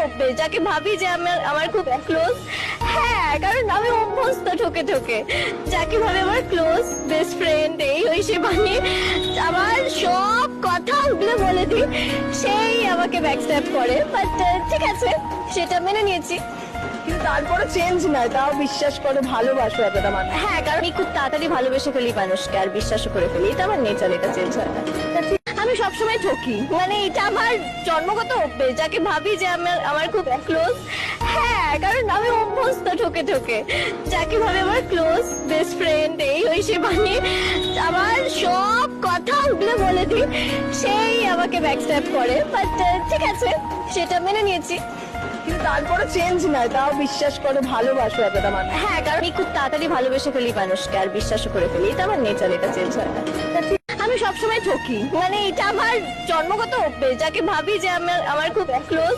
অভ্যেস, যাকে ভাবি যে আমার খুব ক্লোজ। হ্যাঁ, কারণ আমি অভ্যস্ত ঠকে ঠকে, যাকে ভাবে আমার ক্লোজ বেস্ট ফ্রেন্ড এই ওই সে বানিয়ে আমার সব কথা উঠলে বলে দিই, সেই আমাকে ব্যাকস্ট্যাপ করে। বাট ঠিক আছে, সেটা মেনে নিয়েছি। কিন্তু তারপরে চেঞ্জ নয়, তাও বিশ্বাস করে ভালোবাসো এতটা মানুষ। হ্যাঁ, কারণ আমি খুব তাড়াতাড়ি ভালোবেসে ফেলি মানুষকে, আর বিশ্বাসও করে ফেলি, এটা আমার নেচার, এটা চেঞ্জ হয় না। আমি সবসময় ঠকি, মানে এটা আমার জন্মগত অভ্যেস, যাকে ভাবি যে আমার খুব ক্লোজ। হ্যাঁ, কারণ আমি অভ্যস্ত ঠকে ঠকে, যাকে ভাবে আমার ক্লোজ বেস্ট ফ্রেন্ড এই ওই সে বানিয়ে আমার সব কথা উঠলে বলে দিই, সেই আমাকে ব্যাকস্ট্যাপ করে। বাট ঠিক আছে, সেটা মেনে নিয়েছি। কিন্তু তারপরে চেঞ্জ নয়, তাও বিশ্বাস করে ভালোবাসো এতটা মানুষ। হ্যাঁ, কারণ আমি খুব তাড়াতাড়ি ভালোবেসে ফেলি মানুষকে, আর বিশ্বাসও করে ফেলি, এটা আমার নেচার, এটা চেঞ্জ হয় না। আমি সবসময় ঠকি, মানে এটা আমার জন্মগত অভ্যেস, যাকে ভাবি যে আমার খুব ক্লোজ।